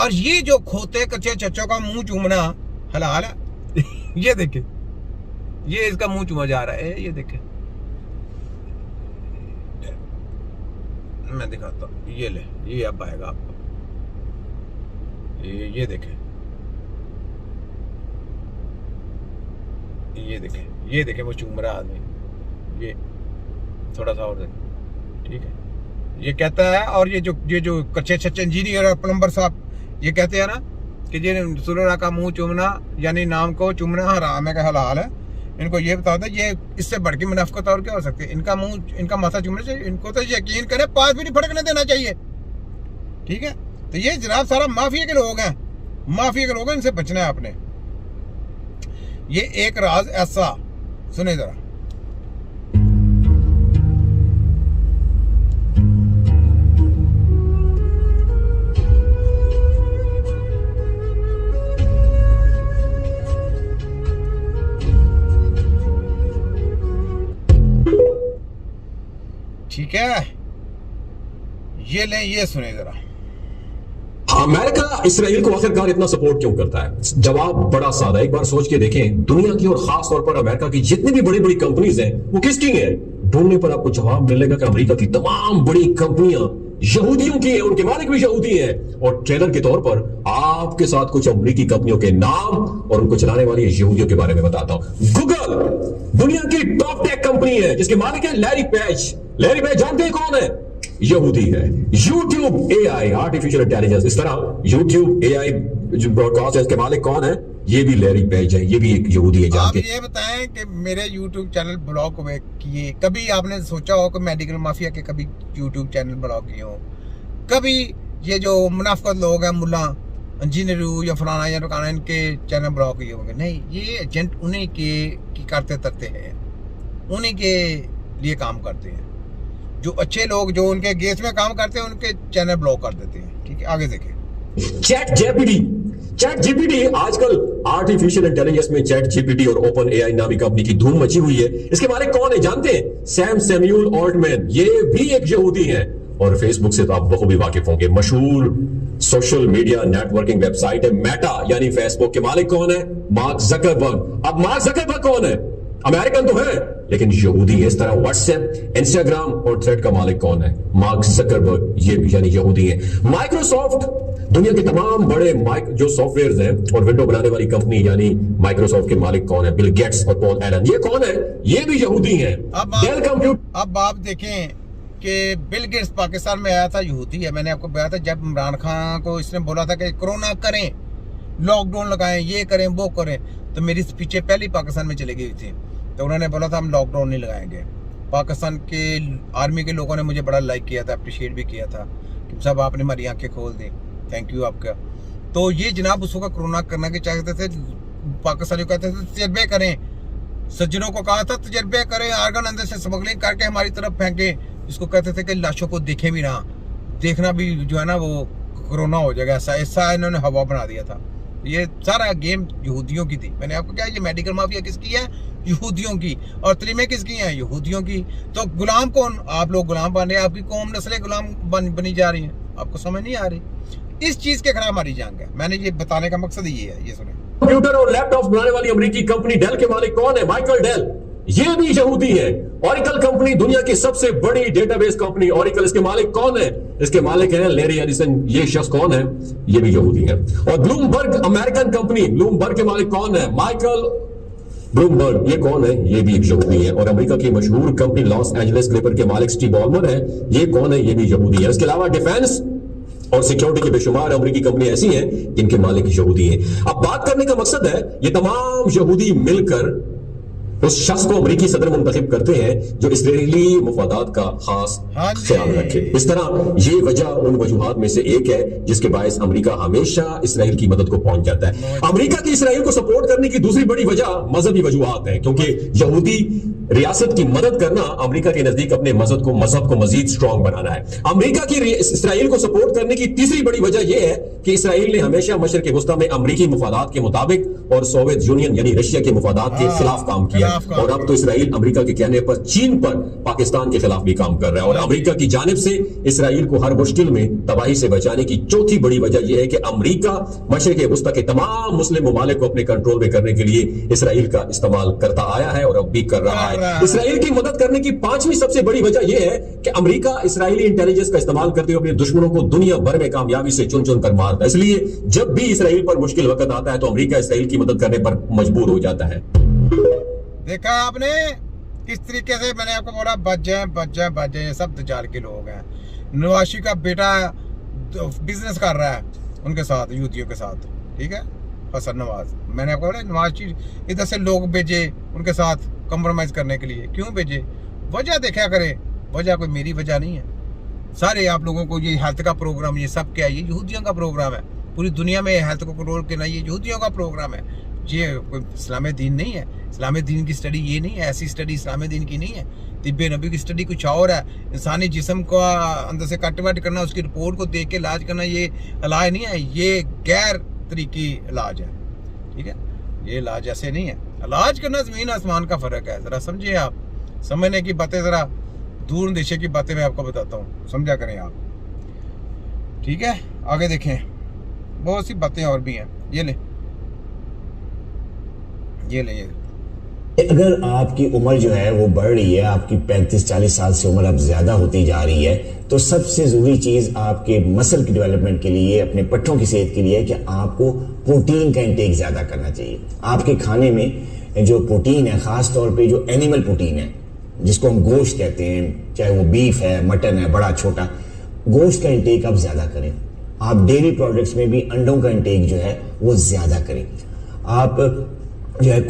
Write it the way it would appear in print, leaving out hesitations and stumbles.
और ये जो खोते कच्चे चच्चों का मुंह चूमना हलाल है। ये देखे, ये इसका मुंह चूमा जा रहा है, ये देखे, मैं दिखाता हूँ, ये ले, ये अब आएगा आपको, ये देखे, ये देखे वो चूम रहा आदमी, ये थोड़ा सा और देखे, ठीक है। ये कहता है, और ये जो कच्चे छच्चे इंजीनियर और प्लम्बर साहब ये कहते हैं ना कि ये सुलरा का मुंह चूमना यानी नाम को चूमना हराम है, का हलाल है। इनको ये बता दे, ये इससे बढ़ के मुनाफिकत और क्या हो सकती है। इनका मुंह, इनका माथा चूमने चाहिए, इनको तो यकीन करें 5 भी नहीं फड़कने देना चाहिए, ठीक है। तो ये जनाब सारा माफिया के लोग हैं, माफिया के लोग हैं, इनसे बचना है आपने। ये एक राज ऐसा सुने जरा। ठीक है, ये लें, ये सुने जरा। अमेरिका इसराइल को आखिरकार इतना सपोर्ट क्यों करता है? जवाब बड़ा सादा, एक बार सोच के देखें। दुनिया की और खास तौर पर अमेरिका की जितनी भी बड़ी बड़ी कंपनीज हैं वो किसकी हैं? ढूंढने पर आपको जवाब मिलेगा कि अमेरिका की तमाम बड़ी कंपनियां यहूदियों की हैं, उनके मालिक भी यहूदी हैं। और ट्रेलर के तौर पर आपके साथ कुछ अमेरिकी कंपनियों के नाम और उनको चलाने वाली यहूदियों के बारे में बताता हूं। गूगल दुनिया की टॉप टेक कंपनी है जिसके मालिक है लैरी पेज। लैरी पेज जानते हैं कौन है? यहूदी है। यूट्यूब एआई, आर्टिफिशियल इंटेलिजेंस, इस तरह यूट्यूब एआई जो ब्रॉडकास्ट है इसके मालिक कौन है? ये भी लैरी पेज है, ये भी एक यहूदी है। आप ये बताएं कि मेरे यूट्यूब चैनल ब्लॉक हुए किए, कभी आपने सोचा हो कि मेडिकल माफिया के कभी यूट्यूब चैनल ब्लॉक किए हो? कभी ये जो मुनाफिकत लोग हैं, मुल्ला इंजीनियर या फलाना या रुकाना, इनके चैनल ब्लॉक किए होंगे? नहीं, ये एजेंट उन्हीं के की करते तरते हैं, उन्हीं के लिए काम करते हैं। जो अच्छे लोग जो उनके गेस में काम करते हैं उनके चैनल ब्लॉक कर देते हैं, ठीक है। आगे देखें। चैट जीपीटी आजकल आर्टिफिशियल इंटेलिजेंस में चैट जीपीटी और ओपन एआई नामी कंपनी की धूम मची हुई है। इसके मालिक कौन है जानते हैं? सैम सैम्यूल ऑल्टमैन, ये भी एक यहूदी हैं। और फेसबुक से तो आप बहुत भी वाकिफ होंगे, मशहूर सोशल मीडिया नेटवर्किंग वेबसाइट है मेटा यानी फेसबुक के मालिक कौन है? Mark Zuckerberg. अब मार्क जकरबर्ग कौन है? अमेरिकन तो है लेकिन यहूदी है। इस तरह व्हाट्सएप, इंस्टाग्राम और थ्रेड का मालिक कौन है? मार्क जकरबर्ग, ये भी यानी यहूदी है। माइक्रोसॉफ्ट दुनिया के तमाम बड़े जो सॉफ्टवेयर्स हैं और विंडो बनाने वाली कंपनी यानी माइक्रोसॉफ्ट के मालिक कौन है? बिल गेट्स और पॉल एलन। ये कौन है? ये भी यहूदी हैं। Del computer. अब आप देखें कि बिल गेट्स पाकिस्तान में आया था, यहूदी है। मैंने आपको बताया था जब इमरान खान को इसने बोला था कि कोरोना करें, लॉकडाउन लगाएं, ये करें वो करें, तो मेरी स्पीचें पहले ही पाकिस्तान में चली गई थी। तो उन्होंने बोला था हम लॉकडाउन नहीं लगाएंगे। पाकिस्तान के आर्मी के लोगों ने मुझे बड़ा लाइक किया था, अप्रिशिएट भी किया था कि साहब आपने हमारी आंखें खोल दी, थैंक यू आपका। तो ये जनाब उसको कोरोना करना के चाहते थे, पाकिस्तानी कहते थे तजर्बे करें, सज्जनों को कहा था तजर्बे करें, आर्गन अंदर से स्मगलिंग करके हमारी तरफ फेंके। इसको कहते थे कि लाशों को देखें भी ना, देखना भी जो है ना वो कोरोना हो जाएगा, ऐसा इन्होंने हवा बना दिया था। ये सारा गेम यहूदियों की थी। मैंने आपको क्या, ये मेडिकल माफिया किसकी है? यहूदियों की। और तलीमें किसकी हैं? यहूदियों की। तो गुलाम कौन? आप लोग गुलाम बन रहे हैं, आपकी कौम नस्लें गुलाम बनी जा रही हैं, आपको समझ नहीं आ रही। इस चीज के खिलाफ हमारी जंग है। मैंने ये बताने का मकसद ये है। ये सुने। कंप्यूटर और लैपटॉप बनाने वाली अमेरिकी कंपनी डेल के मालिक कौन है? माइकल डेल, ये भी यहूदी है। ऑरिकल कंपनी दुनिया की सबसे बड़ी डेटाबेस कंपनी ऑरिकल, इसके मालिक कौन है? इसके मालिक है लैरी एलिसन। ये शख्स कौन है? ये भी यहूदी है। और ब्लूमबर्ग अमेरिकन कंपनी, ब्लूमबर्ग के मालिक कौन है? माइकल ब्लूमबर्ग, ये कौन है? ये भी एक यहूदी है। और अमेरिका की मशहूर कंपनी लॉस एंजलिस क्लिपर के मालिक स्टीव बॉलमर है, ये कौन है? ये भी यहूदी है। इसके अलावा डिफेंस और सिक्योरिटी की बेशुमार अमेरिकी कंपनी ऐसी हैं जिनके मालिक यहूदी हैं। अब बात करने का मकसद है ये तमाम यहूदी मिलकर उस शख्स को अमेरिकी सदर मुंतखब करते हैं जो इसराइली मफादात का खास ख्याल रखे। इस तरह ये वजह उन वजूहात में से एक है जिसके बायस अमेरिका हमेशा इसराइल की मदद को पहुंच जाता है। अमेरिका की इसराइल को सपोर्ट करने की दूसरी बड़ी वजह मजहबी वजूहात है, क्योंकि यहूदी रियासत की मदद करना अमेरिका के नजदीक अपने मजहब को मजीद स्ट्रांग बनाना है। अमेरिका की इसराइल को सपोर्ट करने की तीसरी बड़ी वजह यह है कि इसराइल ने हमेशा मशरिक वस्ता में अमरीकी मुफादात के मुताबिक और सोवियत यूनियन यानी रशिया के मुफादात के खिलाफ काम किया, और अब तो इसराइल अमेरिका के कहने पर चीन पर पाकिस्तान के खिलाफ भी काम कर रहा है। और अमेरिका की जानिब से इसराइल को हर मुश्किल में तबाही से बचाने की चौथी बड़ी वजह यह है कि अमेरिका मशरिक वस्ता के तमाम मुस्लिम ममालिक को अपने कंट्रोल में करने के लिए इसराइल का इस्तेमाल करता आया है और अब भी कर रहा है। इसराइल की मदद करने की पांचवी सबसे बड़ी वजह यह है कि अमेरिका इसराइली इंटेलिजेंस का इस्तेमाल करते हुए अपने दुश्मनों को दुनिया भर में कामयाबी से चुन चुन कर मारता है। इसलिए जब भी इसराइल पर मुश्किल वक्त आता है तो अमेरिका इसराइल की मदद करने पर मजबूर हो जाता है। देखा आपने किस तरीके से, मैंने आपको बोला बच जाए, ये सब दजाल के लोग हैं। नवाशी का बेटा बिजनेस कर रहा है उनके साथ, यहूदियों के साथ, ठीक है, हसन नवाज। मैंने आपको बोला नवाशी इधर से लोग भेजे उनके साथ कंप्रोमाइज करने के लिए। क्यों भेजे? वजह देखा करें, वजह कोई मेरी वजह नहीं है। सारे आप लोगों को ये हेल्थ का प्रोग्राम, ये सब क्या है? ये यहूदियों का प्रोग्राम है। पूरी दुनिया में हेल्थ को कंट्रोल करना ये यहूदियों का प्रोग्राम है। ये कोई इस्लाम दीन नहीं है। इस्लाम दीन की स्टडी ये नहीं है, ऐसी स्टडी इस्लाम दीन की नहीं है। तिब्बे नबी की स्टडी कुछ और है। इंसानी जिस्म को अंदर से कट वट करना, उसकी रिपोर्ट को देख के इलाज करना, ये इलाज नहीं है, ये गैर तरीकी इलाज है, ठीक है। ये इलाज ऐसे नहीं है। इलाज करना ज़मीन आसमान का फ़र्क है। ज़रा समझिए आप, समझने की बातें, ज़रा दूर अंदेशे की बातें मैं आपको बताता हूँ, समझा करें आप, ठीक है। आगे देखें, बहुत सी बातें और भी हैं। ये ले। अगर आपकी उम्र जो है वो बढ़ रही है, आपकी 35-40 साल से उम्र अब ज्यादा होती जा रही है, तो सबसे जरूरी चीज आपके मसल की डेवलपमेंट के लिए, अपने पट्टों की सेहत के लिए है कि आपको प्रोटीन का इंटेक ज्यादा करना चाहिए। आपके खाने में जो प्रोटीन है, खास तौर पे जो एनिमल प्रोटीन है, जिसको हम गोश्त कहते हैं, चाहे वो बीफ है, मटन है, बड़ा छोटा, गोश्त का इंटेक आप ज्यादा करें। आप डेयरी प्रोडक्ट्स में भी अंडों का इंटेक जो है वो ज्यादा करें। आप जो है